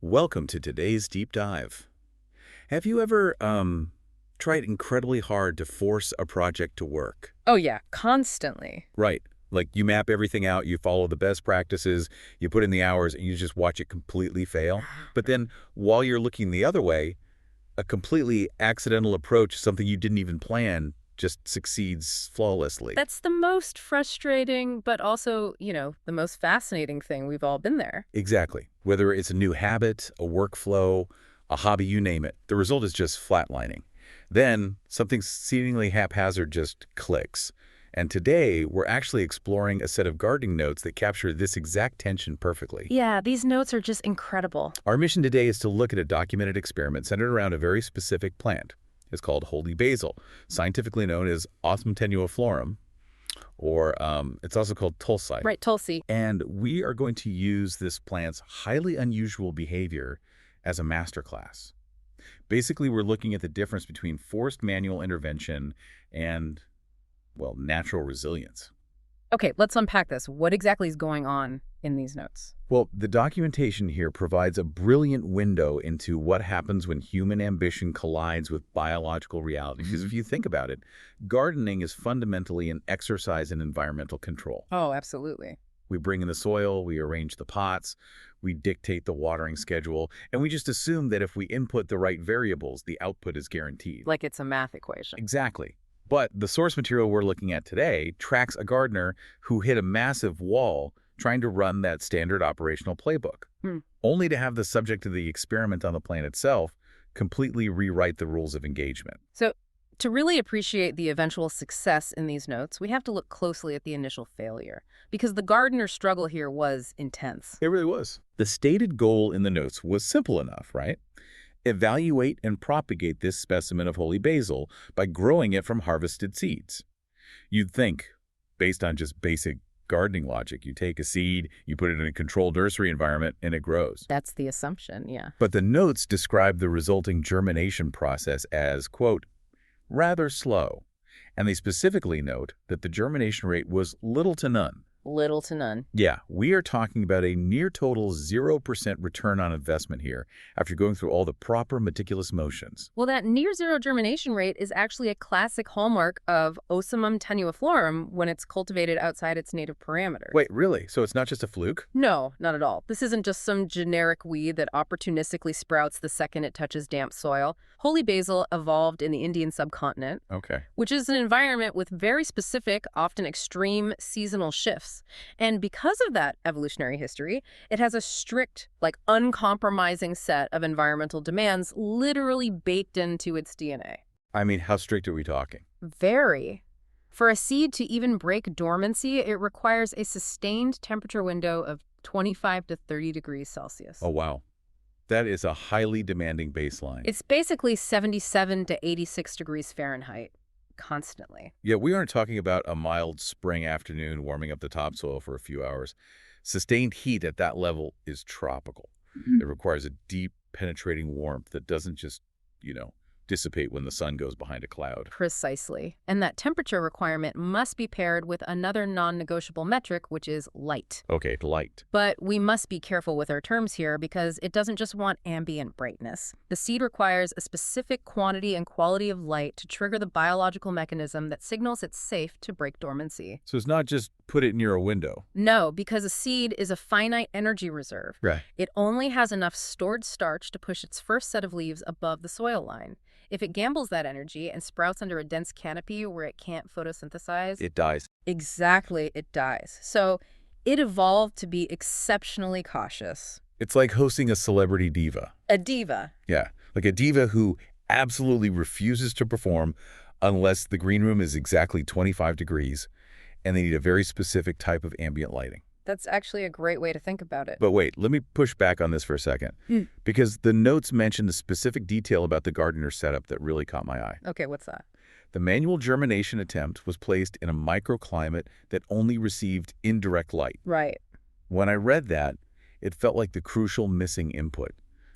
Welcome to today's deep dive. Have you ever, tried incredibly hard to force a project to work? Oh yeah, constantly. Right. Like you map everything out, you follow the best practices, you put in the hours, and you just watch it completely fail. But then while you're looking the other way, a completely accidental approach, something you didn't even plan, just succeeds flawlessly. That's the most frustrating, but also, the most fascinating thing. We've all been there. Exactly. Whether it's a new habit, a workflow, a hobby, you name it, the result is just flatlining. Then something seemingly haphazard just clicks. And today, we're actually exploring a set of gardening notes that capture this exact tension perfectly. Yeah, these notes are just incredible. Our mission today is to look at a documented experiment centered around a very specific plant. It's called Holy Basil, scientifically known as Ocimum tenuiflorum, or it's also called Tulsi. Right, Tulsi. And we are going to use this plant's highly unusual behavior as a masterclass. Basically, we're looking at the difference between forced manual intervention and, well, natural resilience. Okay, let's unpack this. What exactly is going on in these notes? Well, the documentation here provides a brilliant window into what happens when human ambition collides with biological reality. Because if you think about it, gardening is fundamentally an exercise in environmental control. Oh, absolutely. We bring in the soil, we arrange the pots, we dictate the watering schedule, and we just assume that if we input the right variables, the output is guaranteed. Like it's a math equation. Exactly. But the source material we're looking at today tracks a gardener who hit a massive wall trying to run that standard operational playbook, only to have the subject of the experiment on the plant itself completely rewrite the rules of engagement. So, to really appreciate the eventual success in these notes, we have to look closely at the initial failure, because the gardener's struggle here was intense. It really was. The stated goal in the notes was simple enough, right? Evaluate and propagate this specimen of holy basil by growing it from harvested seeds. You'd think, based on just basic gardening logic, you take a seed, you put it in a controlled nursery environment, and it grows. That's the assumption, yeah. But the notes describe the resulting germination process as, quote, rather slow, and they specifically note that the germination rate was little to none. Little to none. Yeah, we are talking about a near total 0% return on investment here after going through all the proper meticulous motions. Well, that near zero germination rate is actually a classic hallmark of Ocimum tenuiflorum when it's cultivated outside its native parameters. Wait, really? So it's not just a fluke? No, not at all. This isn't just some generic weed that opportunistically sprouts the second it touches damp soil. Holy basil evolved in the Indian subcontinent, Okay. which is an environment with very specific, often extreme seasonal shifts. And because of that evolutionary history, it has a strict, uncompromising set of environmental demands literally baked into its DNA. I mean, how strict are we talking? Very. For a seed to even break dormancy, it requires a sustained temperature window of 25 to 30 degrees Celsius. Oh, wow. That is a highly demanding baseline. It's basically 77 to 86 degrees Fahrenheit, constantly. Yeah, we aren't talking about a mild spring afternoon warming up the topsoil for a few hours. Sustained heat at that level is tropical. It requires a deep, penetrating warmth that doesn't just, dissipate when the sun goes behind a cloud. Precisely. And that temperature requirement must be paired with another non-negotiable metric, which is light. Okay, light. But we must be careful with our terms here because it doesn't just want ambient brightness. The seed requires a specific quantity and quality of light to trigger the biological mechanism that signals it's safe to break dormancy. So it's not just put it near a window. No, because a seed is a finite energy reserve. Right. It only has enough stored starch to push its first set of leaves above the soil line. If it gambles that energy and sprouts under a dense canopy where it can't photosynthesize, It dies. exactly, it dies. So it evolved to be exceptionally cautious. It's like hosting a celebrity diva. A diva. Yeah, like a diva who absolutely refuses to perform unless the green room is exactly 25 degrees and they need a very specific type of ambient lighting. That's actually a great way to think about it. But wait, let me push back on this for a second, because the notes mention a specific detail about the gardener's setup that really caught my eye. Okay, what's that? The manual germination attempt was placed in a microclimate that only received indirect light. Right. When I read that, it felt like the crucial missing input.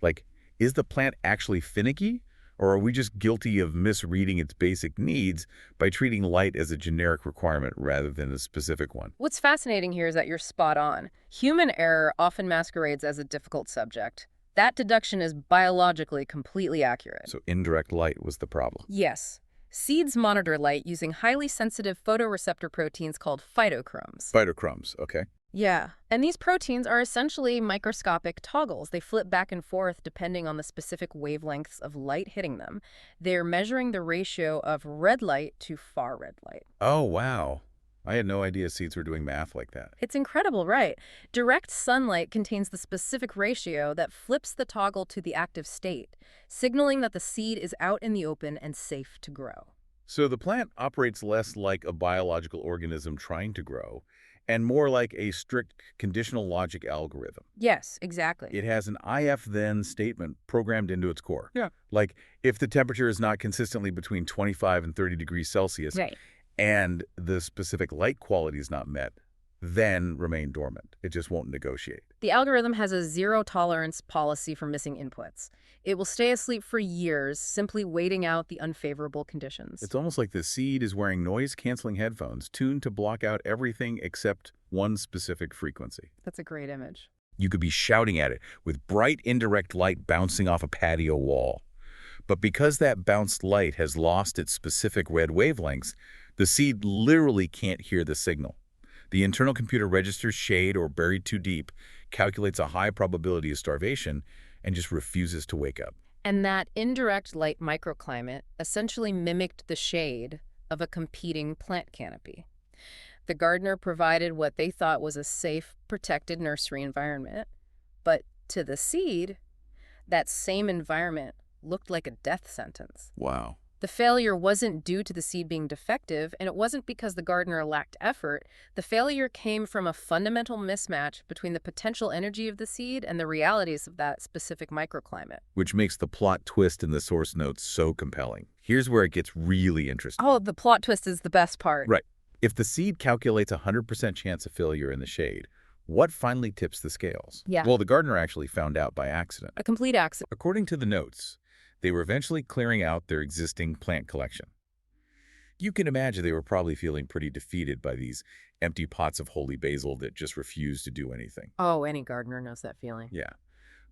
Like, is the plant actually finicky? Or are we just guilty of misreading its basic needs by treating light as a generic requirement rather than a specific one? What's fascinating here is that you're spot on. Human error often masquerades as a difficult subject. That deduction is biologically completely accurate. So indirect light was the problem. Yes. Seeds monitor light using highly sensitive photoreceptor proteins called phytochromes. Phytochromes, okay. Yeah, and these proteins are essentially microscopic toggles. They flip back and forth depending on the specific wavelengths of light hitting them. They're measuring the ratio of red light to far red light. Oh, wow. I had no idea seeds were doing math like that. It's incredible, right? Direct sunlight contains the specific ratio that flips the toggle to the active state, signaling that the seed is out in the open and safe to grow. So the plant operates less like a biological organism trying to grow and more like a strict conditional logic algorithm. Yes, exactly. It has an if-then statement programmed into its core. Yeah. Like, if the temperature is not consistently between 25 and 30 degrees Celsius Right. and the specific light quality is not met, then remain dormant. It just won't negotiate. The algorithm has a zero-tolerance policy for missing inputs. It will stay asleep for years, simply waiting out the unfavorable conditions. It's almost like the seed is wearing noise-canceling headphones tuned to block out everything except one specific frequency. That's a great image. You could be shouting at it with bright indirect light bouncing off a patio wall. But because that bounced light has lost its specific red wavelengths, the seed literally can't hear the signal. The internal computer registers shade or buried too deep, calculates a high probability of starvation, and just refuses to wake up. And that indirect light microclimate essentially mimicked the shade of a competing plant canopy. The gardener provided what they thought was a safe, protected nursery environment. But to the seed, that same environment looked like a death sentence. Wow. The failure wasn't due to the seed being defective, and it wasn't because the gardener lacked effort. The failure came from a fundamental mismatch between the potential energy of the seed and the realities of that specific microclimate. Which makes the plot twist in the source notes so compelling. Here's where it gets really interesting. Oh, the plot twist is the best part. Right. If the seed calculates a 100% chance of failure in the shade, what finally tips the scales? Yeah. Well, the gardener actually found out by accident. A complete accident. According to the notes, they were eventually clearing out their existing plant collection. You can imagine they were probably feeling pretty defeated by these empty pots of holy basil that just refused to do anything. Oh, any gardener knows that feeling. Yeah.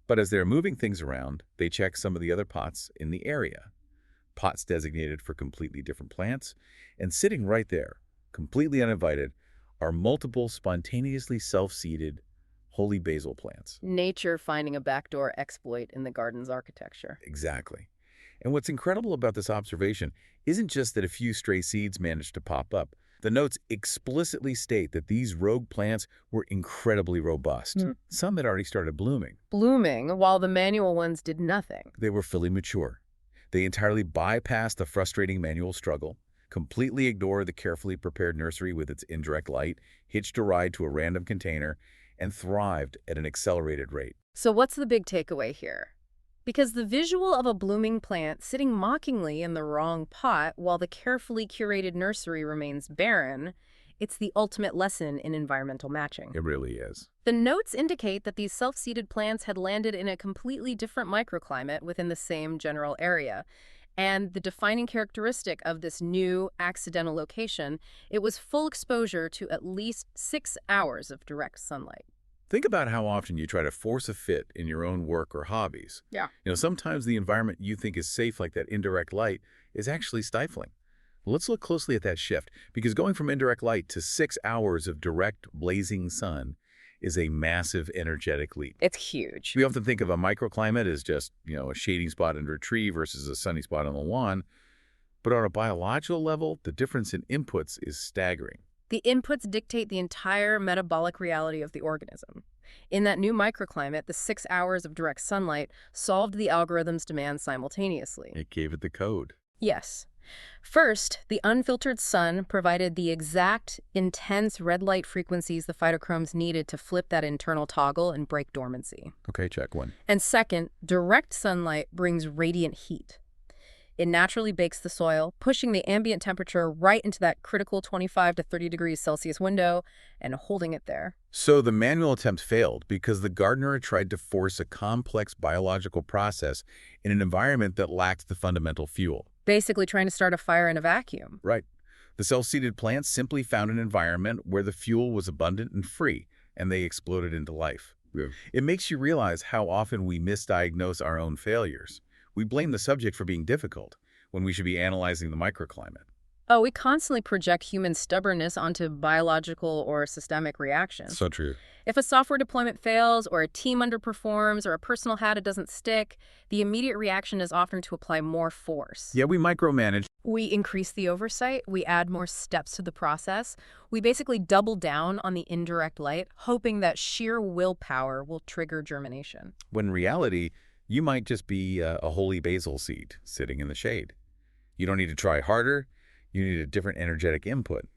But as they're moving things around, they check some of the other pots in the area. Pots designated for completely different plants. And sitting right there, completely uninvited, are multiple spontaneously self-seeded holy basil plants. Nature finding a backdoor exploit in the garden's architecture. Exactly. And what's incredible about this observation isn't just that a few stray seeds managed to pop up. The notes explicitly state that these rogue plants were incredibly robust. Some had already started blooming. Blooming, while the manual ones did nothing. They were fully mature. They entirely bypassed the frustrating manual struggle, completely ignored the carefully prepared nursery with its indirect light, hitched a ride to a random container, and thrived at an accelerated rate. So what's the big takeaway here? Because the visual of a blooming plant sitting mockingly in the wrong pot while the carefully curated nursery remains barren, it's the ultimate lesson in environmental matching. It really is. The notes indicate that these self-seeded plants had landed in a completely different microclimate within the same general area. And the defining characteristic of this new accidental location, it was full exposure to at least 6 hours of direct sunlight. Think about how often you try to force a fit in your own work or hobbies. Yeah. Sometimes the environment you think is safe, like that indirect light, is actually stifling. Well, let's look closely at that shift, because going from indirect light to 6 hours of direct blazing sun is a massive energetic leap. It's huge. We often think of a microclimate as just, a shading spot under a tree versus a sunny spot on the lawn. But on a biological level, the difference in inputs is staggering. The inputs dictate the entire metabolic reality of the organism. In that new microclimate, the 6 hours of direct sunlight solved the algorithm's demands simultaneously. It gave it the code. Yes. First, the unfiltered sun provided the exact, intense red light frequencies the phytochromes needed to flip that internal toggle and break dormancy. Okay, check one. And second, direct sunlight brings radiant heat. It naturally bakes the soil, pushing the ambient temperature right into that critical 25 to 30 degrees Celsius window and holding it there. So the manual attempt failed because the gardener tried to force a complex biological process in an environment that lacked the fundamental fuel. Basically trying to start a fire in a vacuum. Right. The self-seeded plants simply found an environment where the fuel was abundant and free, and they exploded into life. Yeah. It makes you realize how often we misdiagnose our own failures. We blame the subject for being difficult when we should be analyzing the microclimate. Oh, we constantly project human stubbornness onto biological or systemic reactions. So true. If a software deployment fails, or a team underperforms, or a personal habit doesn't stick, the immediate reaction is often to apply more force. Yeah, we micromanage. We increase the oversight, we add more steps to the process. We basically double down on the indirect light, hoping that sheer willpower will trigger germination. When in reality, you might just be a holy basil seed sitting in the shade. You don't need to try harder. You need a different energetic input.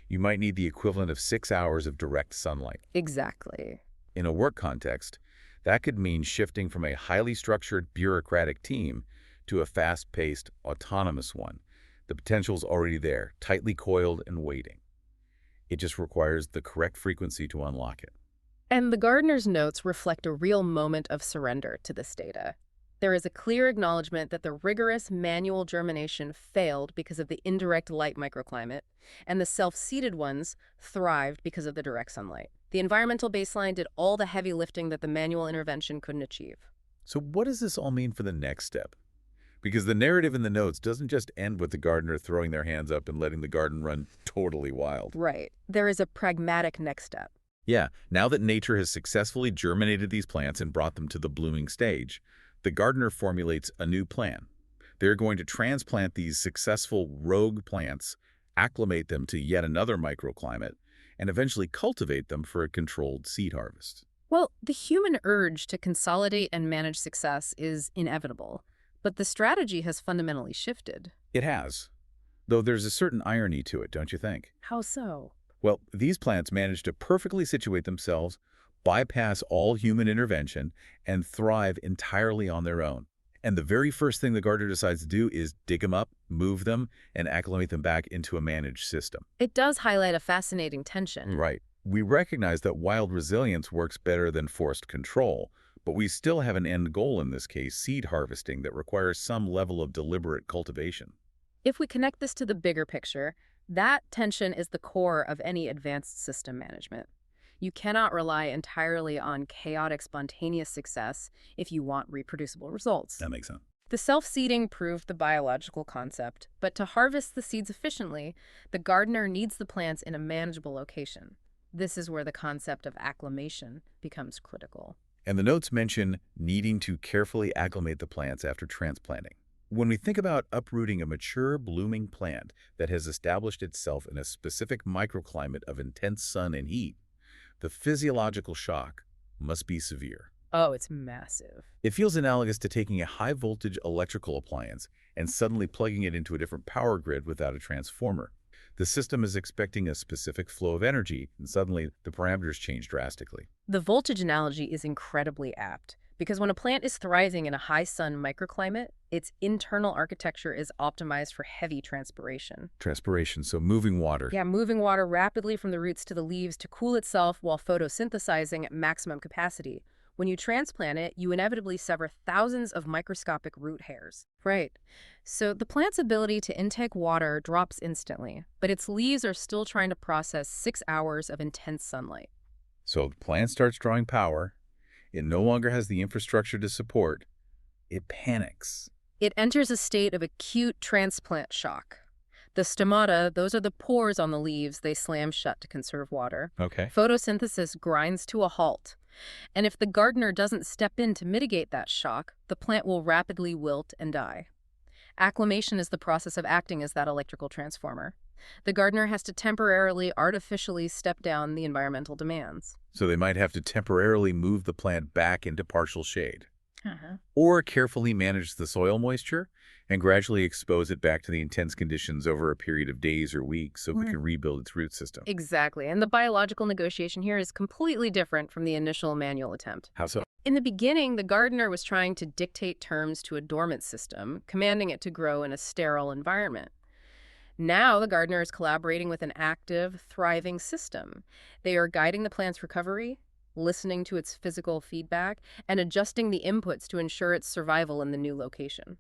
You might need the equivalent of 6 hours of direct sunlight. Exactly. In a work context, that could mean shifting from a highly structured bureaucratic team to a fast-paced, autonomous one. The potential's already there, tightly coiled and waiting. It just requires the correct frequency to unlock it. And the gardener's notes reflect a real moment of surrender to this data. There is a clear acknowledgement that the rigorous manual germination failed because of the indirect light microclimate, and the self-seeded ones thrived because of the direct sunlight. The environmental baseline did all the heavy lifting that the manual intervention couldn't achieve. So what does this all mean for the next step? Because the narrative in the notes doesn't just end with the gardener throwing their hands up and letting the garden run totally wild. Right. There is a pragmatic next step. Yeah, now that nature has successfully germinated these plants and brought them to the blooming stage, the gardener formulates a new plan. They're going to transplant these successful rogue plants, acclimate them to yet another microclimate, and eventually cultivate them for a controlled seed harvest. Well, the human urge to consolidate and manage success is inevitable, but the strategy has fundamentally shifted. It has, though there's a certain irony to it, don't you think? How so? Well, these plants manage to perfectly situate themselves, bypass all human intervention, and thrive entirely on their own. And the very first thing the gardener decides to do is dig them up, move them, and acclimate them back into a managed system. It does highlight a fascinating tension. Right. We recognize that wild resilience works better than forced control, but we still have an end goal in this case, seed harvesting, that requires some level of deliberate cultivation. If we connect this to the bigger picture, that tension is the core of any advanced system management. You cannot rely entirely on chaotic, spontaneous success if you want reproducible results. That makes sense. The self-seeding proved the biological concept, but to harvest the seeds efficiently, the gardener needs the plants in a manageable location. This is where the concept of acclimation becomes critical. And the notes mention needing to carefully acclimate the plants after transplanting. When we think about uprooting a mature, blooming plant that has established itself in a specific microclimate of intense sun and heat, the physiological shock must be severe. Oh, it's massive. It feels analogous to taking a high-voltage electrical appliance and suddenly plugging it into a different power grid without a transformer. The system is expecting a specific flow of energy, and suddenly the parameters change drastically. The voltage analogy is incredibly apt, because when a plant is thriving in a high-sun microclimate, its internal architecture is optimized for heavy transpiration. Transpiration, so moving water. Yeah, moving water rapidly from the roots to the leaves to cool itself while photosynthesizing at maximum capacity. When you transplant it, you inevitably sever thousands of microscopic root hairs. Right. So the plant's ability to intake water drops instantly, but its leaves are still trying to process 6 hours of intense sunlight. So the plant starts drawing power. It no longer has the infrastructure to support. It panics. It enters a state of acute transplant shock. The stomata, those are the pores on the leaves, they slam shut to conserve water. Okay. Photosynthesis grinds to a halt. And if the gardener doesn't step in to mitigate that shock, the plant will rapidly wilt and die. Acclimation is the process of acting as that electrical transformer. The gardener has to temporarily, artificially step down the environmental demands. So they might have to temporarily move the plant back into partial shade. Or carefully manage the soil moisture and gradually expose it back to the intense conditions over a period of days or weeks so it can rebuild its root system. Exactly. And the biological negotiation here is completely different from the initial manual attempt. How so? In the beginning, the gardener was trying to dictate terms to a dormant system, commanding it to grow in a sterile environment. Now, the gardener is collaborating with an active, thriving system. They are guiding the plant's recovery, listening to its physical feedback, and adjusting the inputs to ensure its survival in the new location.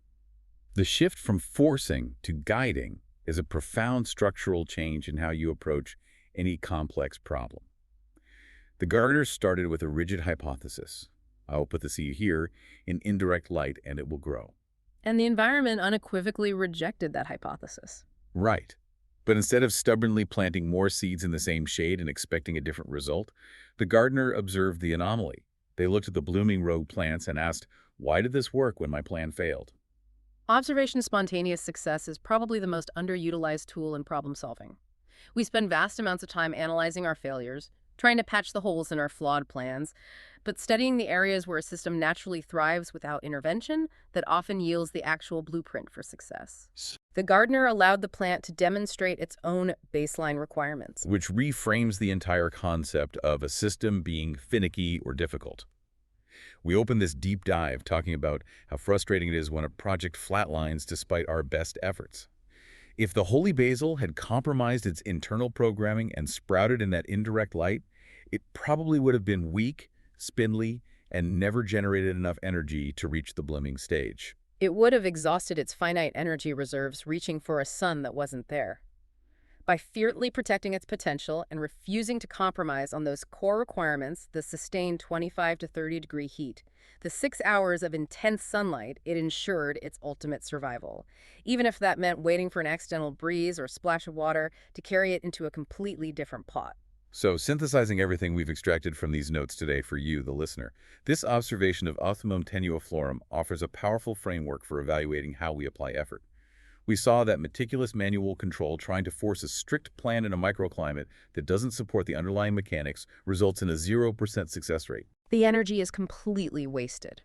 The shift from forcing to guiding is a profound structural change in how you approach any complex problem. The gardeners started with a rigid hypothesis. I will put the seed here in indirect light and it will grow. And the environment unequivocally rejected that hypothesis. Right. But instead of stubbornly planting more seeds in the same shade and expecting a different result, the gardener observed the anomaly. They looked at the blooming rogue plants and asked, why did this work when my plan failed? Observation spontaneous success is probably the most underutilized tool in problem solving. We spend vast amounts of time analyzing our failures, trying to patch the holes in our flawed plans, but studying the areas where a system naturally thrives without intervention that often yields the actual blueprint for success. The gardener allowed the plant to demonstrate its own baseline requirements, Which reframes the entire concept of a system being finicky or difficult. We open this deep dive talking about how frustrating it is when a project flatlines despite our best efforts. If the Holy Basil had compromised its internal programming and sprouted in that indirect light, it probably would have been weak, spindly, and never generated enough energy to reach the blooming stage. It would have exhausted its finite energy reserves reaching for a sun that wasn't there. By fiercely protecting its potential and refusing to compromise on those core requirements, the sustained 25 to 30 degree heat, the 6 hours of intense sunlight, it ensured its ultimate survival, even if that meant waiting for an accidental breeze or splash of water to carry it into a completely different pot. So, synthesizing everything we've extracted from these notes today for you, the listener, this observation of Ocimum tenuiflorum offers a powerful framework for evaluating how we apply effort. We saw that meticulous manual control trying to force a strict plan in a microclimate that doesn't support the underlying mechanics results in a 0% success rate. The energy is completely wasted.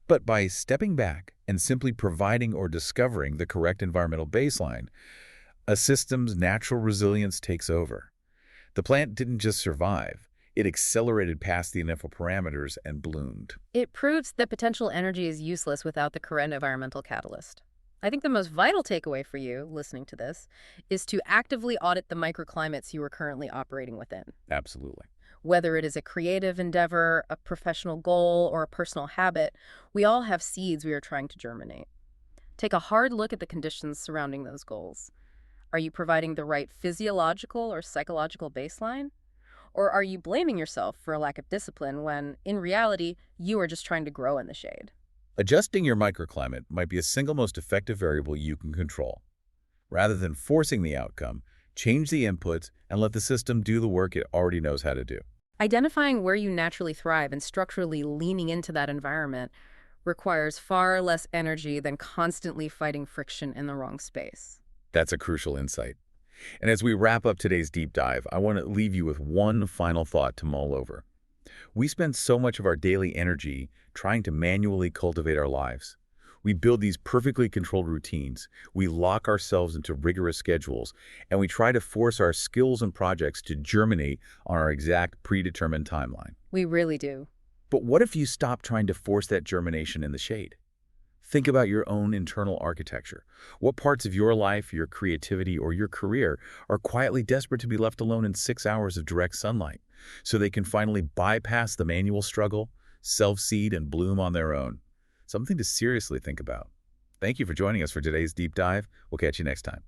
But by stepping back and simply providing or discovering the correct environmental baseline, a system's natural resilience takes over. The plant didn't just survive, it accelerated past the initial parameters and bloomed. It proves that potential energy is useless without the correct environmental catalyst. I think the most vital takeaway for you, listening to this, is to actively audit the microclimates you are currently operating within. Absolutely. Whether it is a creative endeavor, a professional goal, or a personal habit, we all have seeds we are trying to germinate. Take a hard look at the conditions surrounding those goals. Are you providing the right physiological or psychological baseline? Or are you blaming yourself for a lack of discipline when, in reality, you are just trying to grow in the shade? Adjusting your microclimate might be the single most effective variable you can control. Rather than forcing the outcome, change the inputs and let the system do the work it already knows how to do. Identifying where you naturally thrive and structurally leaning into that environment requires far less energy than constantly fighting friction in the wrong space. That's a crucial insight. And as we wrap up today's deep dive, I want to leave you with one final thought to mull over. We spend so much of our daily energy trying to manually cultivate our lives. We build these perfectly controlled routines, we lock ourselves into rigorous schedules, and we try to force our skills and projects to germinate on our exact predetermined timeline. We really do. But what if you stop trying to force that germination in the shade? Think about your own internal architecture. What parts of your life, your creativity, or your career are quietly desperate to be left alone in 6 hours of direct sunlight so they can finally bypass the manual struggle, self-seed, and bloom on their own? Something to seriously think about. Thank you for joining us for today's deep dive. We'll catch you next time.